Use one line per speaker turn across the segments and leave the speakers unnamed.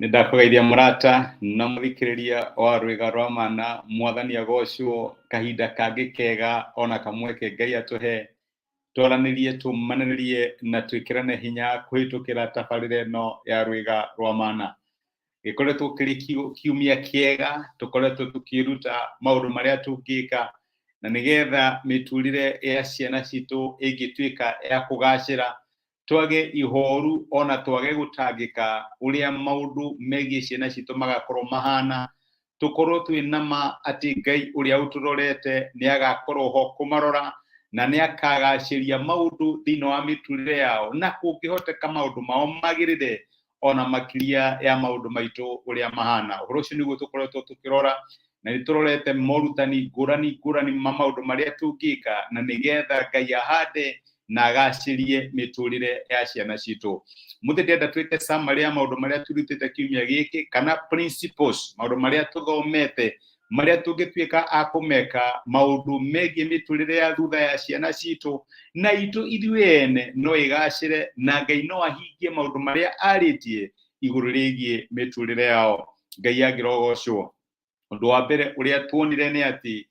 Nindakugairia murata na muthikiriria wa rwiga rwa mana mwathani agocwo kahinda kangi kega ona kamweke Ngai atuhe twaranirie tumananirie na twikirane hinya kuhitukira tabarire no ya rwiga rwa mana gikoretwo kiri kiumia kiega tukoretwo tukiruta maundu maria tungika na nigetha miturire ya ciana citu ingituika ya kugacira twage ihoru ona twage gutangika uria maundu megie ciana citu magakorwo mahana tukorwo twinama ati Ngai uria uturorete ni agakorwo ho kumarora na ni akagaciria maundu thino wa miturire yao na kungihoteka maundu mao magirire ona makiria ya maundu maitu uria mahana uhoro ucio niguo tukoretwo tukirora na niturorete morutani ngurani maundu maria tungika na nigetha Ngai ahande na agacirie miturire ya ciana citu muthe ndenda twike summary ya maundu maria turutite kiumia giki kana principles maundu maria tuthomete maria tungituika akumeka maundu megie miturire ya thutha ya ciana citu na itu ithuene no igacire na Ngai no ahingie maundu maria aritie iguru rigie miturire yao Ngai agirogocwo undu wa mbere uria tuonire ni ati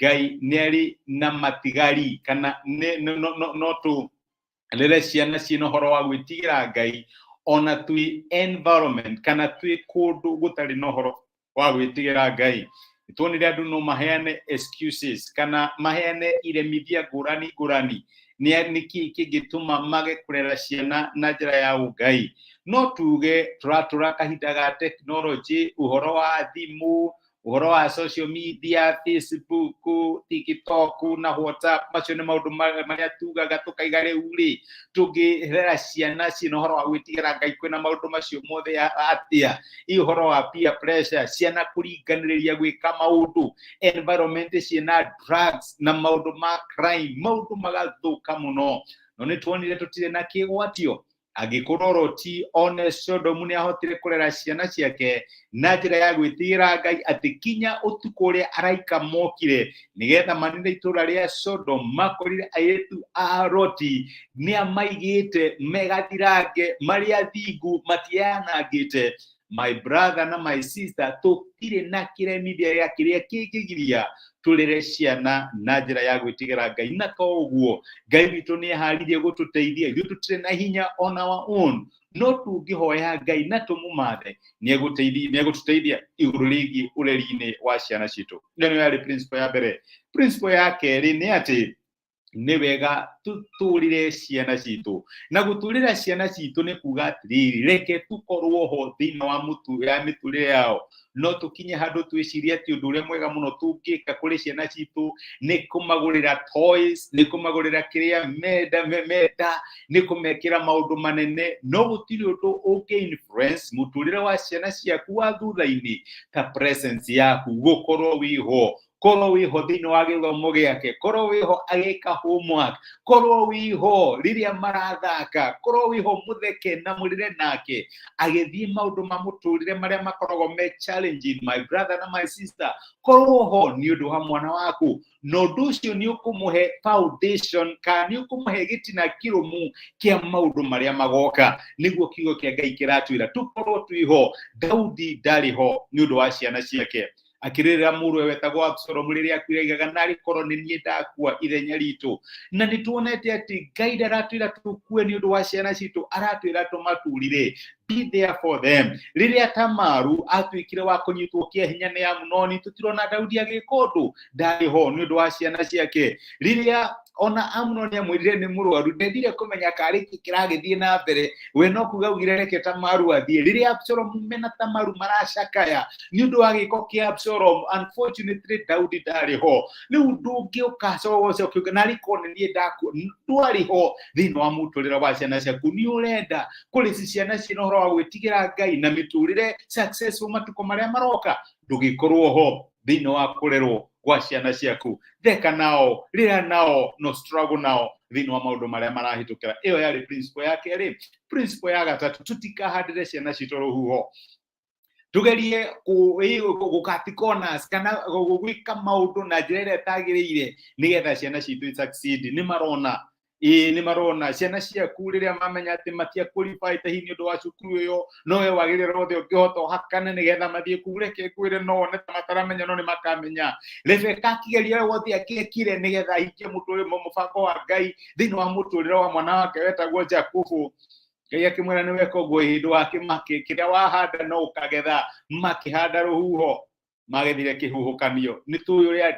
Ngai neri na matigari kana no tu rere ciana ciino horo wa gwitigira Ngai ona twi environment kana twi kundu gutari no horo wa gwitigira Ngai tuonire andu no maheane excuses kana maheane iremithia ngurani ni kingituma mage kurera ciana na njira ya Ngai no tuge turatura kahinda ga technology uhoro wa thimu uhoro wa social media Facebook TikTok na WhatsApp macio ni maundu maria tugaga tukaiga riu ri tungirera ciana ciino horo wa gwitigira Ngai kwina maundu macio mothe atia ihoro wa peer pressure ciana kuringaniriria gwika maundu environment ciina drugs na maundu ma crime maundu magathuka muno no ni tuonire tutire na kigwatio agikororo ti one Sodom ni ahotire kurera ciana ciake na njira ya gwitigira Ngai ati kinya utuku uria araika mokire nigetha manine itura ria Sodom makorire ayetu a Loti ni amaigite megathirange maria thingu matianangite my brother na my sister tukire na kiremithia ya kiria kingigiria turere ciana na njira ya gwitigira Ngai na koguo Ngai witu ni aharirie gututeithia ithu tutire na hinya on our own no tungihoya Ngai na tumumathe ni egututeithia iguru rigi ureri-ini wa ciana citu ndio yari principle ya mbere principle ya keri ni ati ni wega tuturire ciana citu na guturira ciana citu ni kuga atiriri reke tukorwo ho thina wa mutu ya miturire yao no tukinye handu twiciria ati undu uria mwega muno tungika kuri ciana citu ni kumagurira toys ni kumagurira kiria meda ni kumekira maundu manene no gutiri undu ungi influence muturire wa ciana ciaku wa thutha-ini ta presence yaku gukorwo wiho korwo wiho thino wa githomo giake korwo wiho agika homework korwo wiho riria marathaka korwo wiho mutheke na murire nake agithie maundu mamuturire maria makoragwo me challenging my brother na my sister korwo ho ni undu wa mwana waku no nducio ni ukumuhe foundation ka ni ukumuhe gitina kirumu kia maundu maria magoka niguo kiugo kia Ngai kiratwira tukorwo twiho Daudi ndariho ni undu wa ciana ciake akirira muru wetagwo Absalom riria akwirigaga nari korwo ni nie ndakua ithenya ritu na nituonete ati Ngai aratwira tukue ni undu wa ciana citu aratwira tumaturire be there for them riria Tamaru atwikire wa kunyitwo kia hinya ni Amunoni tutirona Daudi agikondu ndariho ni undu wa ciana ciake riria ona Amunoni amwirire ni murwaru ndendire kumenya kari kiragithie na mbere we no kuga ugire reke Tamaru athie riria Absalom mena Tamaru maracakaya ni undu wa giko kia Absalom unfortunately Daudi ndariho ni undu ungi ukacogoce ukiuga nari kone nie ndaku ndwariho thino wa muturira wa ciana ciaku ni urenda kuri ciana ciino horo wa gwitigira Ngai na miturire successful matuko maria maroka ndugikorwo ho thino wa kurerwo kwa ciana ciaku theka nao rira nao no struggle nao thino wa maundu maria marahitukira iyo yari principle ya keri principle ya gatatu tutikahandire ciana citu ruhuho tugerie gukatikonas kana gwika maundu na njira ĩrĩa ĩtagĩrĩire nigetha ciana citu succeed ni marona nĩ marona ciana ciaku rĩrĩa mamenya atĩ matia qualify ta hihi nĩ ũndũ wa cukuru ĩyo, nowe wagĩrĩra othe ũngĩhota ũhakane nĩgetha mathiĩ kuu. Reke ngwĩre no nĩ ta mataramenya no nĩ makamenya. Rebeka akĩgeria wothe akĩekire nĩgetha ahikie mũbango wa Ngai thĩinĩ wa mũtũrĩre wa mwana wake wetagwo Jakubu. Ngai akĩmwĩra nĩ weka ũguo hĩndĩ wa kĩmaki, kĩrĩa wahanda no ũkagetha. Makĩhanda rũhuho, magethire kĩhuhũkanio. Nĩ tũĩ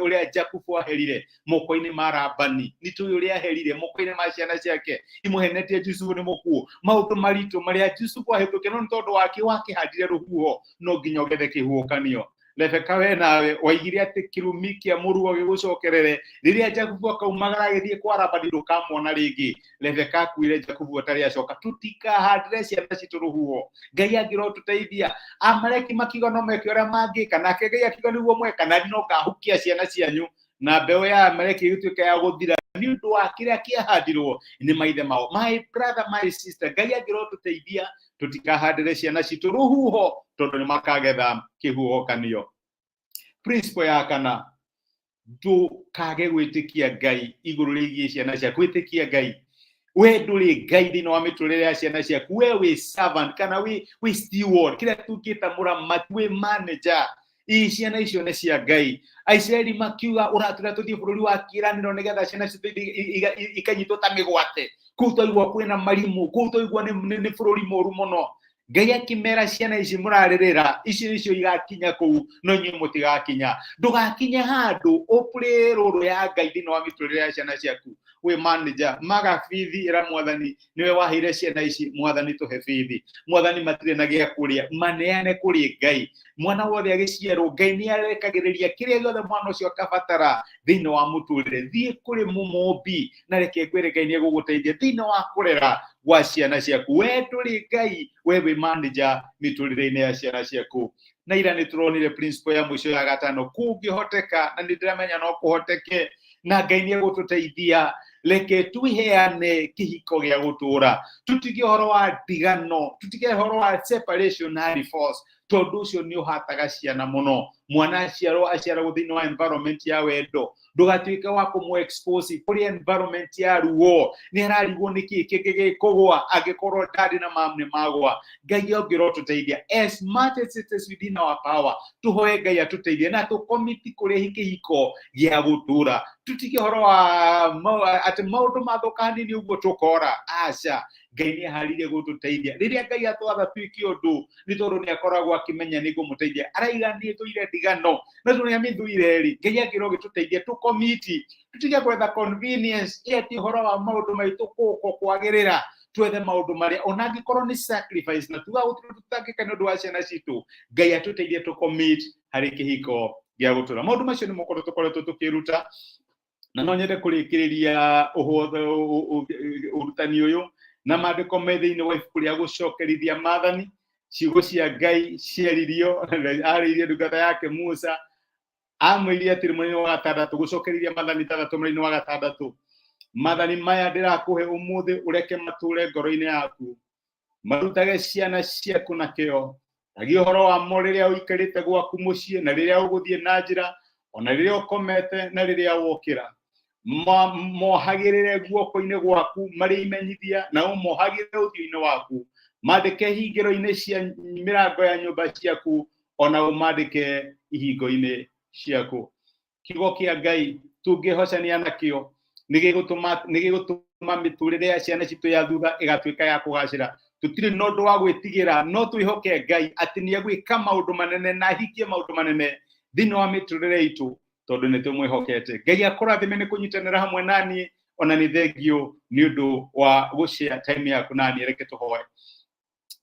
ũrĩa Jakubu aherire moko-inĩ ma Labani, nĩ tũĩ ũrĩa aherire moko-inĩ ma ciana ciake imũhenetie Jusufu nĩ mũkuũ. Maũndũ maritũ marĩa Jusufu ahĩtũkĩra no nĩ tondũ wakĩhandire rũhuho, no nginya ũgethe kĩhuhũkanio. Rebeka we nawe waigire atĩ kĩrumi kĩa mũruo gĩgũcokerere, rĩrĩa Jakubu akaumagara agĩthiĩ kwa Labani ndũkamwona rĩngĩ. Rebeka akuire, Jakubu atarĩ acoka. Tutikahandire ciana citũ rũhuho. Ngai angĩrotũteithia, Amaleki makiuga no meke ũrĩa mangĩka, nake Ngai akiuga nĩguo mweka, na no ngahukia ciana cianyu na mbeũ ya Amaleki ĩgĩtuĩka ya gũthira nĩ ũndũ wa kĩrĩa kĩahandirwo nĩ maithe mao. My brother, my sister, Ngai angĩrotũteithia tutikahandire ciana citũ rũhuho tondũ nĩ makagetha kĩhuhũkanio. Principle ya kana, ndũkage gwĩtĩkia Ngai igũrũ rĩgiĩ ciana ciaku. Gwĩtĩkia Ngai, we ndũrĩ Ngai thĩinĩ wa mĩtũrĩre ya ciana ciaku. We wĩ servant kana wĩ steward, kĩrĩa tũngĩta mũramati, wĩ manager. Ciana icio nĩ cia Ngai. Aisraeli makiuga ũratũra tũthiĩ bũrũri wa kĩĩranĩro nĩgetha ciana citũ ikanyitwo ta mĩgwate. Kũu twaigua kwĩna marimũ, kũu twaigua nĩ bũrũri mũũru mũno. Ngai akĩmera ciana ici mũrarĩrĩra, icio nicio igakinya kũu, no inyuĩ mũtigakinya. Ndũgakinye handũ ũpũrĩ rũrũ ya Ngai thĩinĩ wa mĩtũrĩre ya ciana ciaku. We manager, maga bithi ĩra Mwathani nĩwe waheire ciana ici. Mwathani tũhe bithi. Mwathani matirĩ na gĩa kũrĩa, maneane kũrĩ Ngai. Mwana wothe agĩciarwo, Ngai nĩ arekagĩrĩria kĩrĩa gĩothe mwana ũcio akabatara thĩinĩ wa mũtũrĩre. Thiĩ kũrĩ mũmũmbi na reke ngwĩre Ngai nĩ egũgũteithia thĩinĩ wa kũrera gwa ciana ciaku. We ndũrĩ Ngai, we wĩ manager mĩtũrĩre-inĩ ya ciana ciaku. Na ira nĩ tũronire principle ya mũico ya gatano, kũngĩhoteka, na nĩ ndĩramenya no kũhoteke, na Ngai nĩ egũtũteithia, reke twiheane kĩhiko gĩa gũtũra. Tutige ũhoro wa ndigano, tutige ũhoro wa separation na divorce, tondũ ũcio nĩ ũhataga ciana mũno. Mwana aciarwo thĩinĩ wa environment ya wendo, ndũgatuĩke wa kũmũ expose kũrĩ environment ya ruo. Nĩ ararigwo nĩkĩ kĩngĩgĩkũgwa angĩkorwo daddy na mom nĩ magwa. Ngai angĩrotũteithia, as much as it is within our power, tũhoe Ngai atũteithie na tũkomiti kũrĩ kĩhiko gĩa gũtũra. Tutige ũhoro wa atĩ maũndũ mathũkani nĩ ũguo tũkora. Aca, Ngai nĩ aharĩirie gũtũteithia. Rĩrĩa Ngai atwatha twĩke ũndũ, nĩ tondũ nĩ akoragwo akĩmenya nĩ ngũmũteithia. Araiga niĩ tũire ndigano, na tũrĩa mĩthuire rĩ, Ngai angĩro gĩtũteithie tũkomiti. Tutige gwetha convenience, ti ũhoro wa maũndũ maitũ kwagĩrĩra. Twethe maũndũ marĩa ona angĩkorwo nĩ sacrifice, na tuga tũtangĩka nĩ ũndũ wa ciana citũ, Ngai atũteithie tũcommit harĩ kĩhiko gĩa gũtũra. Maũndũ macio nĩ tũkoretwo tũkĩruta, na no nyende kũrĩkĩrĩria ũrutani ũyũ na maandĩko me thĩinĩ wa ibuku rĩa gũcokerithia Maathani. Ciugo cia Ngai ciaririo, arĩirie ndungata yake Musa, amwĩrire atĩrĩ mũthenya wa gatandatũ, gũcokerithia Maathani 6 mũthenya wa gatandatũ. Maathani maya ndĩrakũhe ũmũthĩ, ũreke matũre ngoro-inĩ yaku, marutage ciana ciaku na kĩo. Tagia ũhoro wamo rĩrĩa ũikarĩte gwaku mũciĩ, na rĩrĩa ũgũthiĩ na njĩra, ona rĩrĩa ũkomete na rĩrĩa wokĩra. Mohagĩrĩre guoko-inĩ gwaku marĩ imenyithia, na ũmohagĩrĩre ũthiũ-inĩ waku. Mandĩke hingĩro-inĩ cia mĩrango ya nyũmba ciaku, ona ũmandĩke ihingo-inĩ ciaku. Kiugo kĩa Ngai tũngĩhocania nakĩo nĩ gĩgũtũma mĩtũrĩre ya ciana citũ ya thutha ĩgatuĩka ya kũgacĩra. Tũtirĩ na ũndũ wa gwĩtigĩra, no twĩhoke Ngai atĩ nĩ egwĩka maũndũ manene na ahingie maũndũ manene thĩinĩ wa mĩtũrĩre itũ, tondũ nĩ tũmwĩhokete. Ngai akũrathime nĩ kũnyitanĩra hamwe naniĩ, ona nĩ thengio nĩ ũndũ wa gũshare time yaku naniĩ. Reke tũhoe.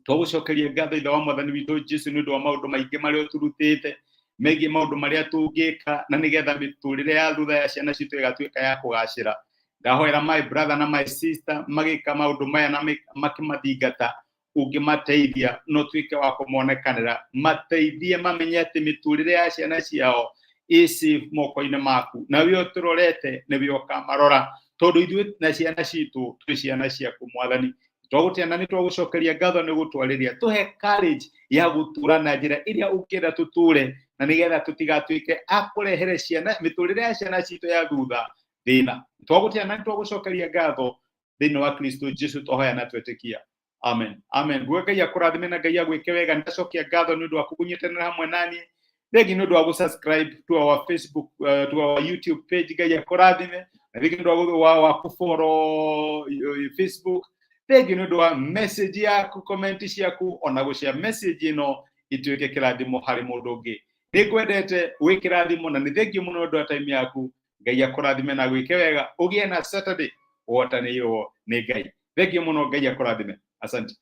Twagũcokeria ngatho ithe wa Mwathani witũ Jesũ nĩ ũndũ wa maũndũ maingĩ marĩa ũtũrutĩte megiĩ maũndũ marĩa tũngĩka na nĩgetha mĩtũrĩre ya thutha ya ciana citũ ĩgatuĩka ya kũgacĩra. Ndahoera my brother na my sister magĩka maũndũ maya na makĩmathingata, ũngĩmateithia no tuĩke wa kũmonekanĩra. Mateithie mamenye atĩ mĩtũrĩre ya ciana ciao ĩ safe moko-inĩ maku, na we ũtũrorete nĩwe ũkamarora, tondũ ithuĩ na ciana citũ twĩ ciana ciaku Mwathani. Twagũtĩana nĩ twagũcokeria ngatho nĩ gũtwarĩria. Tũhe courage ya gũtũra na njĩra ĩrĩa ũngĩenda tũtũre, na nĩgetha tũtigatuĩke a kũrehere ciana mĩtũrĩre ya ciana citũ ya thutha thina twagutia na twagucokeria ngatho thini wa Kristo Jesu tohoya na twetikia amen amen gwe Ngai akurathime na Ngai agwike wega ndacokia ngatho ni undu wa kugunyitanira hamwe nani thegi ni undu wa subscribe to our Facebook to our YouTube page Ngai akurathime na thegi ni undu wa kufollow Facebook thegi ni undu wa message yaku comment ciaku ona gucia message ino ituike kirathimo hari mundu ungi nikwendete wikirathimo na ni thegi muno ndu time yaku Ngai akurathime na gwike wega ugie na Saturday wotanirwo ni Ngai thegi muno Ngai akurathime asante